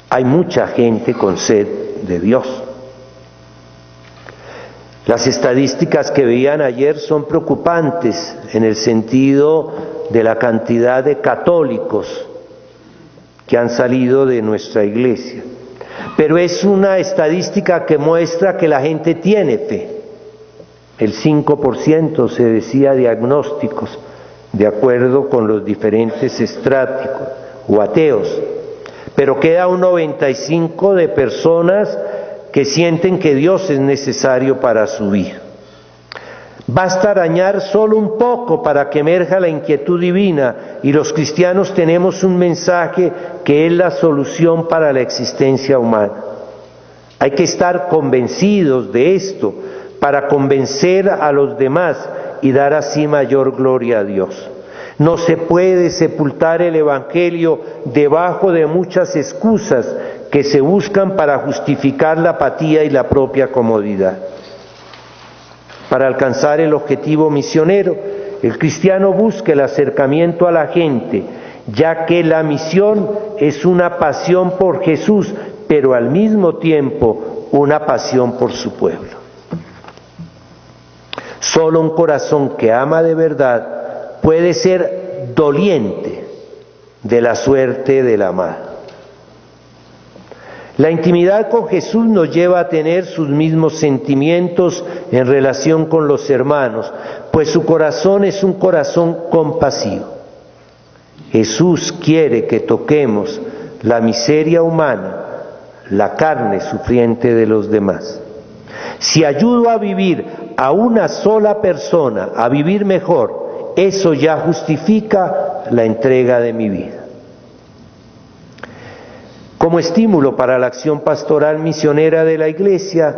Hay mucha gente con sed de Dios. Las estadísticas que veían ayer son preocupantes en el sentido de la cantidad de católicos que han salido de nuestra iglesia. Pero es una estadística que muestra que la gente tiene fe. El 5% se decía de agnósticos, de acuerdo con los diferentes estratos o ateos, pero queda un 95% de personas que sienten que Dios es necesario para su vida. Basta arañar solo un poco para que emerja la inquietud divina, y los cristianos tenemos un mensaje que es la solución para la existencia humana. Hay que estar convencidos de esto para convencer a los demás y dar así mayor gloria a Dios. No se puede sepultar el Evangelio debajo de muchas excusas que se buscan para justificar la apatía y la propia comodidad. Para alcanzar el objetivo misionero, el cristiano busca el acercamiento a la gente, ya que la misión es una pasión por Jesús, pero al mismo tiempo una pasión por su pueblo. Solo un corazón que ama de verdad puede ser doliente de la suerte del amado. La intimidad con Jesús nos lleva a tener sus mismos sentimientos en relación con los hermanos, pues su corazón es un corazón compasivo. Jesús quiere que toquemos la miseria humana, la carne sufriente de los demás. Si ayudo a vivir a una sola persona a vivir mejor, eso ya justifica la entrega de mi vida. Como estímulo para la acción pastoral misionera de la Iglesia,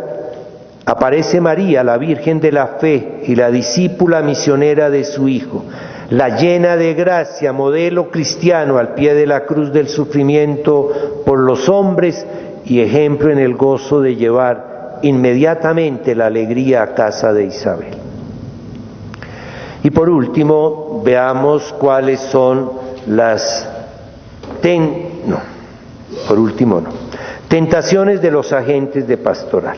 aparece María, la Virgen de la Fe y la discípula misionera de su Hijo, la llena de gracia, modelo cristiano al pie de la cruz del sufrimiento por los hombres y ejemplo en el gozo de llevar inmediatamente la alegría a casa de Isabel. Y por último, veamos cuáles son las tentaciones de los agentes de pastoral.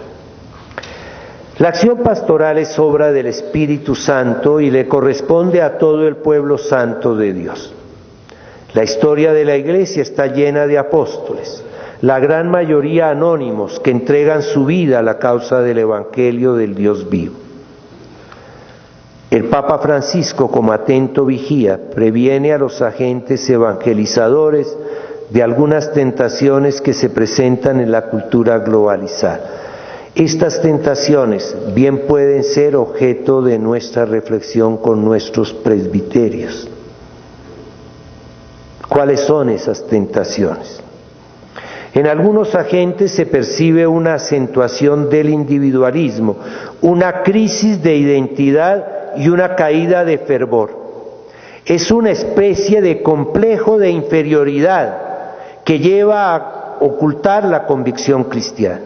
La acción pastoral es obra del Espíritu Santo y le corresponde a todo el pueblo santo de Dios. La historia de la Iglesia está llena de apóstoles, la gran mayoría anónimos que entregan su vida a la causa del Evangelio del Dios vivo. El Papa Francisco, como atento vigía, previene a los agentes evangelizadores de algunas tentaciones que se presentan en la cultura globalizada. Estas tentaciones bien pueden ser objeto de nuestra reflexión con nuestros presbiterios. ¿Cuáles son esas tentaciones? En algunos agentes se percibe una acentuación del individualismo, una crisis de identidad y una caída de fervor. Es una especie de complejo de inferioridad que lleva a ocultar la convicción cristiana.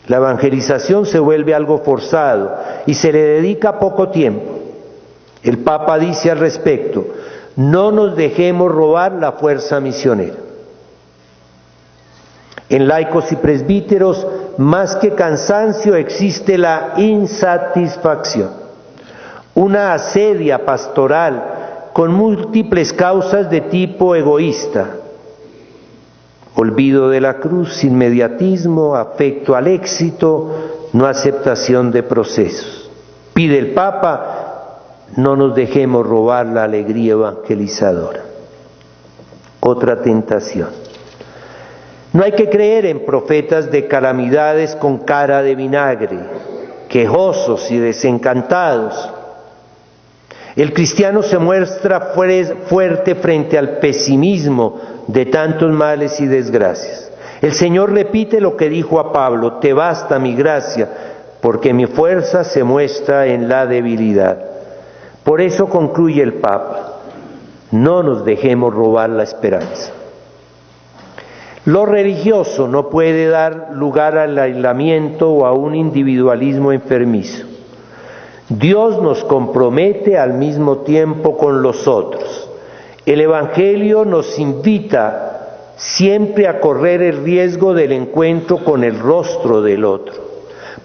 La evangelización se vuelve algo forzado y se le dedica poco tiempo. El Papa dice al respecto: no nos dejemos robar la fuerza misionera. En laicos y presbíteros, más que cansancio, existe la insatisfacción, una asedia pastoral con múltiples causas de tipo egoísta: olvido de la cruz, inmediatismo, afecto al éxito, no aceptación de procesos. Pide el Papa: no nos dejemos robar la alegría evangelizadora. Otra tentación: no hay que creer en profetas de calamidades con cara de vinagre, quejosos y desencantados. El cristiano se muestra fuerte frente al pesimismo de tantos males y desgracias. El Señor repite lo que dijo a Pablo: te basta mi gracia, porque mi fuerza se muestra en la debilidad. Por eso concluye el Papa: no nos dejemos robar la esperanza. Lo religioso no puede dar lugar al aislamiento o a un individualismo enfermizo. Dios nos compromete al mismo tiempo con los otros. El Evangelio nos invita siempre a correr el riesgo del encuentro con el rostro del otro.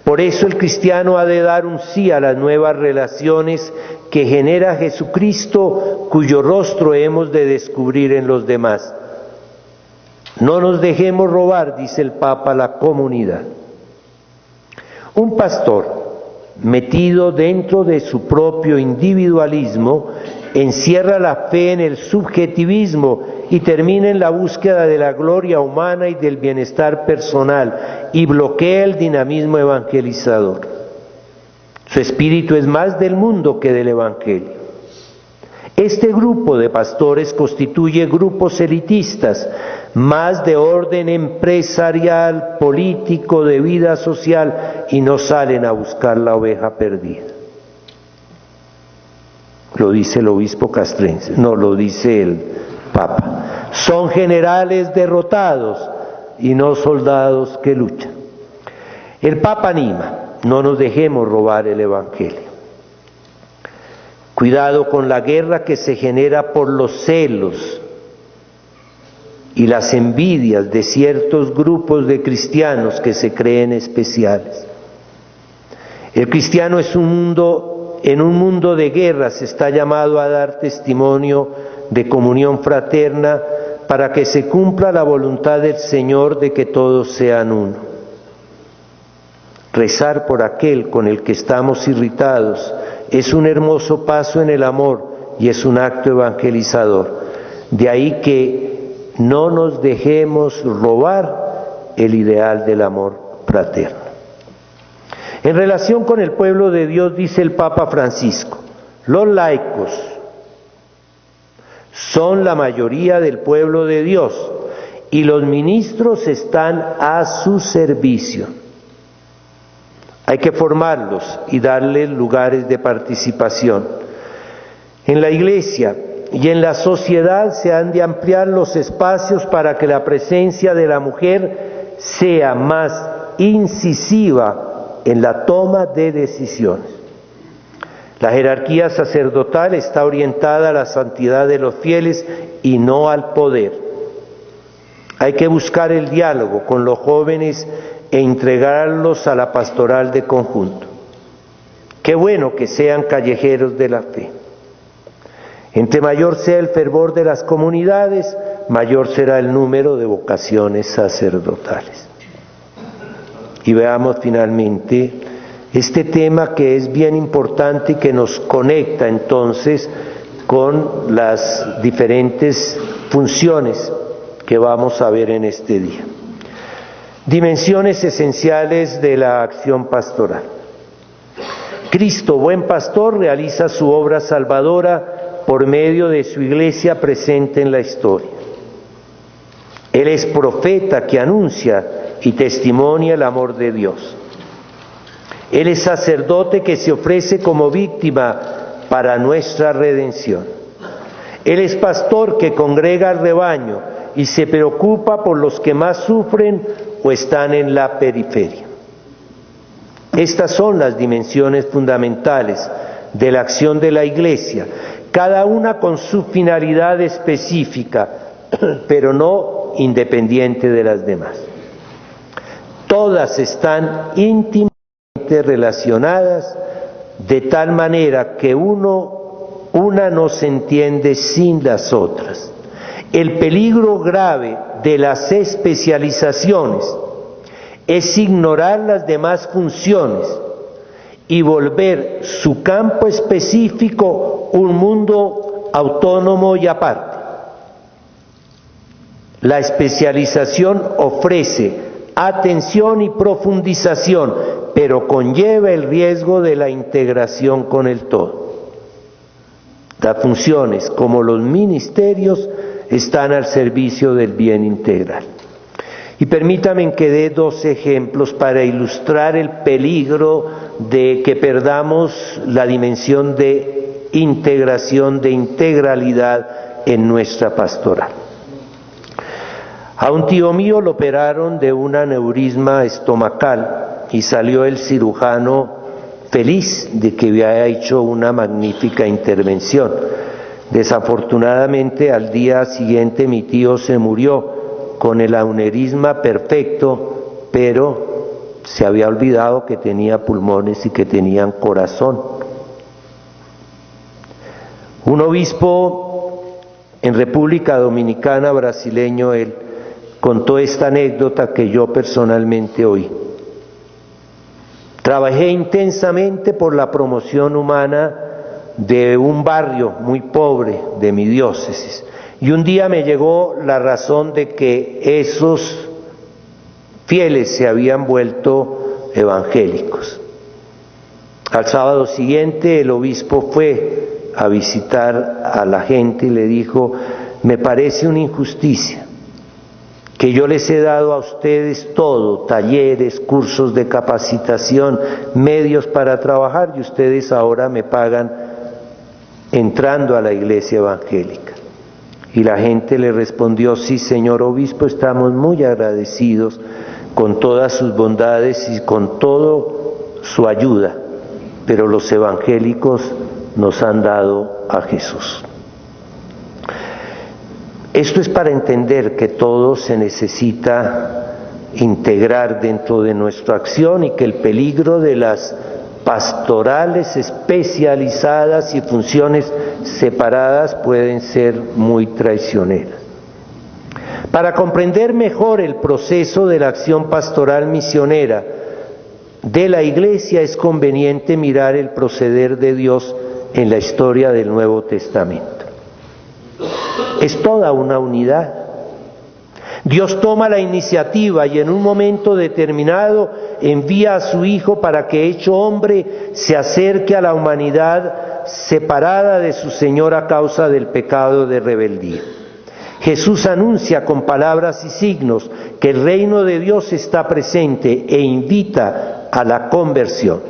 Por eso el cristiano ha de dar un sí a las nuevas relaciones que genera Jesucristo, cuyo rostro hemos de descubrir en los demás. No nos dejemos robar, dice el Papa, la comunidad. Un pastor metido dentro de su propio individualismo encierra la fe en el subjetivismo y termina en la búsqueda de la gloria humana y del bienestar personal y bloquea el dinamismo evangelizador. Su espíritu es más del mundo que del Evangelio. Este grupo de pastores constituye grupos elitistas, más de orden empresarial, político, de vida social, y no salen a buscar la oveja perdida. Lo dice el obispo castrense, no lo dice el Papa. Son generales derrotados y no soldados que luchan. El Papa anima, no nos dejemos robar el Evangelio. Cuidado con la guerra que se genera por los celos y las envidias de ciertos grupos de cristianos que se creen especiales. El cristiano en un mundo de guerras está llamado a dar testimonio de comunión fraterna para que se cumpla la voluntad del Señor de que todos sean uno. Rezar por aquel con el que estamos irritados es un hermoso paso en el amor y es un acto evangelizador. De ahí que no nos dejemos robar el ideal del amor fraterno. En relación con el pueblo de Dios, dice el Papa Francisco, los laicos son la mayoría del pueblo de Dios y los ministros están a su servicio. Hay que formarlos y darles lugares de participación. En la Iglesia y en la sociedad se han de ampliar los espacios para que la presencia de la mujer sea más incisiva en la toma de decisiones. La jerarquía sacerdotal está orientada a la santidad de los fieles y no al poder. Hay que buscar el diálogo con los jóvenes e entregarlos a la pastoral de conjunto. Qué bueno que sean callejeros de la fe. Entre mayor sea el fervor de las comunidades, mayor será el número de vocaciones sacerdotales. Y veamos finalmente este tema que es bien importante y que nos conecta entonces con las diferentes funciones que vamos a ver en este día. Dimensiones esenciales de la acción pastoral. Cristo, buen pastor, realiza su obra salvadora por medio de su iglesia presente en la historia. Él es profeta que anuncia y testimonia el amor de Dios. Él es sacerdote que se ofrece como víctima para nuestra redención. Él es pastor que congrega al rebaño y se preocupa por los que más sufren o están en la periferia. Estas son las dimensiones fundamentales de la acción de la Iglesia, cada una con su finalidad específica, pero no independiente de las demás. Todas están íntimamente relacionadas de tal manera que una no se entiende sin las otras. El peligro grave de las especializaciones es ignorar las demás funciones y volver su campo específico un mundo autónomo y aparte. La especialización ofrece atención y profundización, pero conlleva el riesgo de la integración con el todo. Las funciones, como los ministerios, están al servicio del bien integral. Y permítanme que dé dos ejemplos para ilustrar el peligro de que perdamos la dimensión de integración, de integralidad en nuestra pastoral. A un tío mío lo operaron de un aneurisma estomacal y salió el cirujano feliz de que había hecho una magnífica intervención. Desafortunadamente, al día siguiente mi tío se murió con el aneurisma perfecto, pero se había olvidado que tenía pulmones y que tenían corazón. Un obispo en República Dominicana, brasileño, él contó esta anécdota que yo personalmente oí. Trabajé intensamente por la promoción humana de un barrio muy pobre de mi diócesis. Y un día me llegó la razón de que esos fieles se habían vuelto evangélicos. Al sábado siguiente el obispo fue a visitar a la gente y le dijo: me parece una injusticia que yo les he dado a ustedes todo, talleres, cursos de capacitación, medios para trabajar, y ustedes ahora me pagan entrando a la iglesia evangélica. Y la gente le respondió: sí, señor obispo, estamos muy agradecidos con todas sus bondades y con todo su ayuda, pero los evangélicos nos han dado a Jesús. Esto es para entender que todo se necesita integrar dentro de nuestra acción y que el peligro de las pastorales especializadas y funciones separadas pueden ser muy traicioneras. Para comprender mejor el proceso de la acción pastoral misionera de la Iglesia es conveniente mirar el proceder de Dios en la historia del Nuevo Testamento. Es toda una unidad. Dios toma la iniciativa y en un momento determinado envía a su Hijo para que, hecho hombre, se acerque a la humanidad separada de su Señor a causa del pecado de rebeldía. Jesús anuncia con palabras y signos que el reino de Dios está presente e invita a la conversión.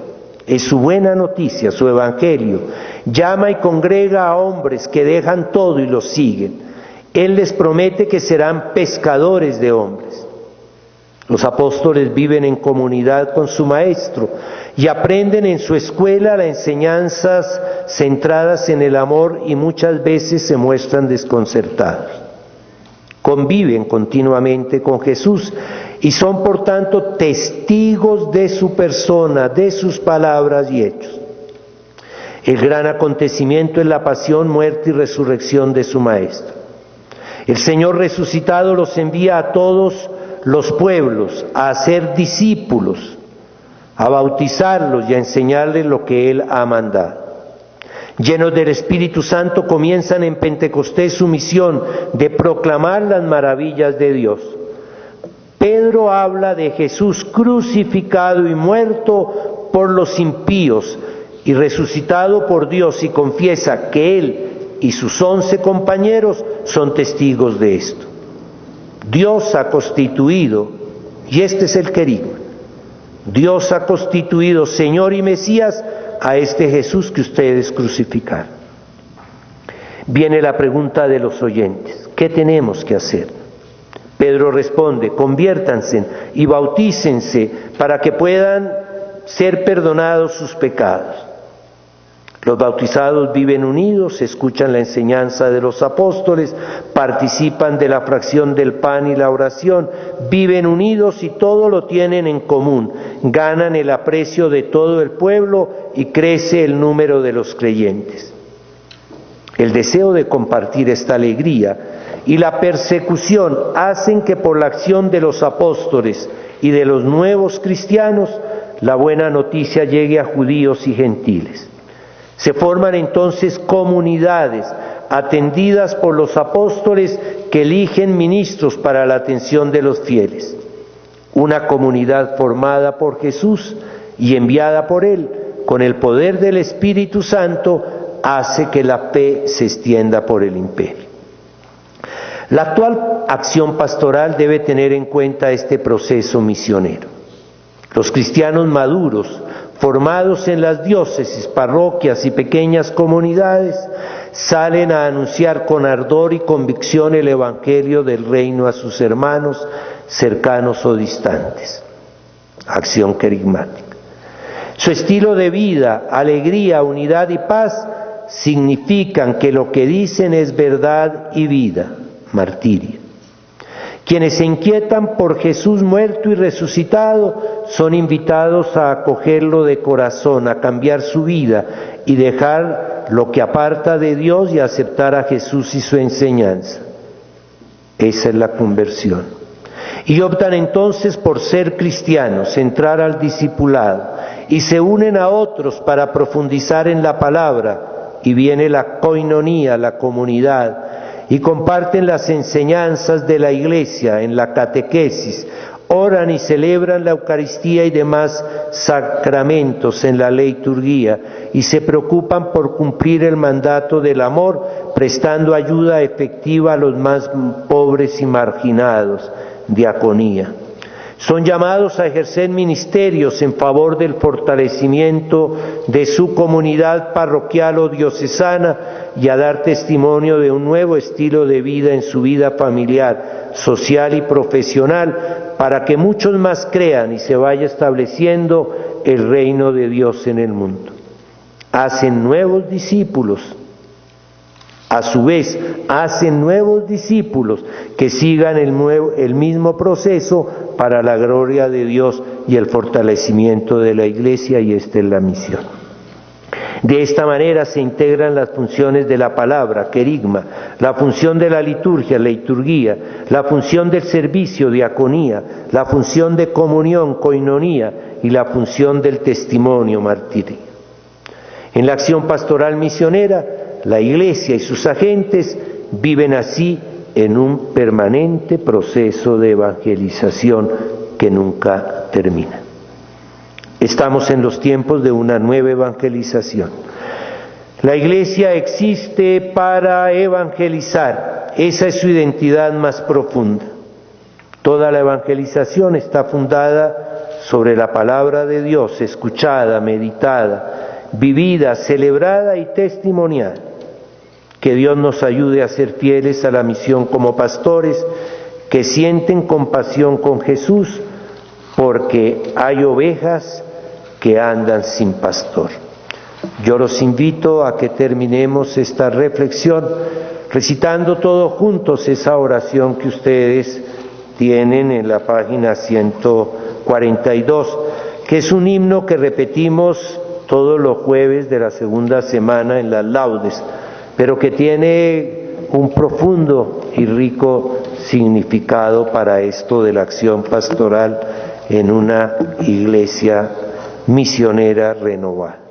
Es su buena noticia, su evangelio. Llama y congrega a hombres que dejan todo y los siguen. Él les promete que serán pescadores de hombres. Los apóstoles viven en comunidad con su maestro y aprenden en su escuela las enseñanzas centradas en el amor y muchas veces se muestran desconcertados. Conviven continuamente con Jesús y son por tanto testigos de su persona, de sus palabras y hechos. El gran acontecimiento es la pasión, muerte y resurrección de su Maestro. El Señor resucitado los envía a todos los pueblos a hacer discípulos, a bautizarlos y a enseñarles lo que Él ha mandado. Llenos del Espíritu Santo comienzan en Pentecostés su misión de proclamar las maravillas de Dios. Pedro habla de Jesús crucificado y muerto por los impíos y resucitado por Dios y confiesa que él y sus 11 compañeros son testigos de esto. Dios ha constituido, y este es el querigma, Dios ha constituido Señor y Mesías a este Jesús que ustedes crucificaron. Viene la pregunta de los oyentes: ¿qué tenemos que hacer? Pedro responde: conviértanse y bautícense para que puedan ser perdonados sus pecados. Los bautizados viven unidos, escuchan la enseñanza de los apóstoles, participan de la fracción del pan y la oración, viven unidos y todo lo tienen en común, ganan el aprecio de todo el pueblo y crece el número de los creyentes. El deseo de compartir esta alegría y la persecución hacen que por la acción de los apóstoles y de los nuevos cristianos la buena noticia llegue a judíos y gentiles. Se forman entonces comunidades atendidas por los apóstoles que eligen ministros para la atención de los fieles. Una comunidad formada por Jesús y enviada por Él, con el poder del Espíritu Santo, hace que la fe se extienda por el imperio. La actual acción pastoral debe tener en cuenta este proceso misionero. Los cristianos maduros, formados en las diócesis, parroquias y pequeñas comunidades, salen a anunciar con ardor y convicción el Evangelio del Reino a sus hermanos, cercanos o distantes. Acción querigmática. Su estilo de vida, alegría, unidad y paz significan que lo que dicen es verdad y vida, martirio. Quienes se inquietan por Jesús muerto y resucitado son invitados a acogerlo de corazón, a cambiar su vida y dejar lo que aparta de Dios y aceptar a Jesús y su enseñanza. Esa es la conversión. Y optan entonces por ser cristianos, entrar al discipulado y se unen a otros para profundizar en la palabra y viene la coinonía, la comunidad, y comparten las enseñanzas de la Iglesia en la catequesis, oran y celebran la Eucaristía y demás sacramentos en la liturgia y se preocupan por cumplir el mandato del amor, prestando ayuda efectiva a los más pobres y marginados, diaconía. Son llamados a ejercer ministerios en favor del fortalecimiento de su comunidad parroquial o diocesana y a dar testimonio de un nuevo estilo de vida en su vida familiar, social y profesional, para que muchos más crean y se vaya estableciendo el reino de Dios en el mundo. Hacen nuevos discípulos. A su vez, hacen nuevos discípulos que sigan el mismo proceso para la gloria de Dios y el fortalecimiento de la Iglesia, y esta es la misión. De esta manera se integran las funciones de la palabra, querigma, la función de la liturgia, liturgia, la función del servicio, diaconía, la función de comunión, coinonía, y la función del testimonio, martirio. En la acción pastoral misionera, la Iglesia y sus agentes viven así en un permanente proceso de evangelización que nunca termina. Estamos en los tiempos de una nueva evangelización. La Iglesia existe para evangelizar, esa es su identidad más profunda. Toda la evangelización está fundada sobre la palabra de Dios, escuchada, meditada, vivida, celebrada y testimonial. Que Dios nos ayude a ser fieles a la misión como pastores que sienten compasión con Jesús, porque hay ovejas que andan sin pastor. Yo los invito a que terminemos esta reflexión recitando todos juntos esa oración que ustedes tienen en la página 142, que es un himno que repetimos todos los jueves de la segunda semana en las laudes, pero que tiene un profundo y rico significado para esto de la acción pastoral en una iglesia misionera renovada.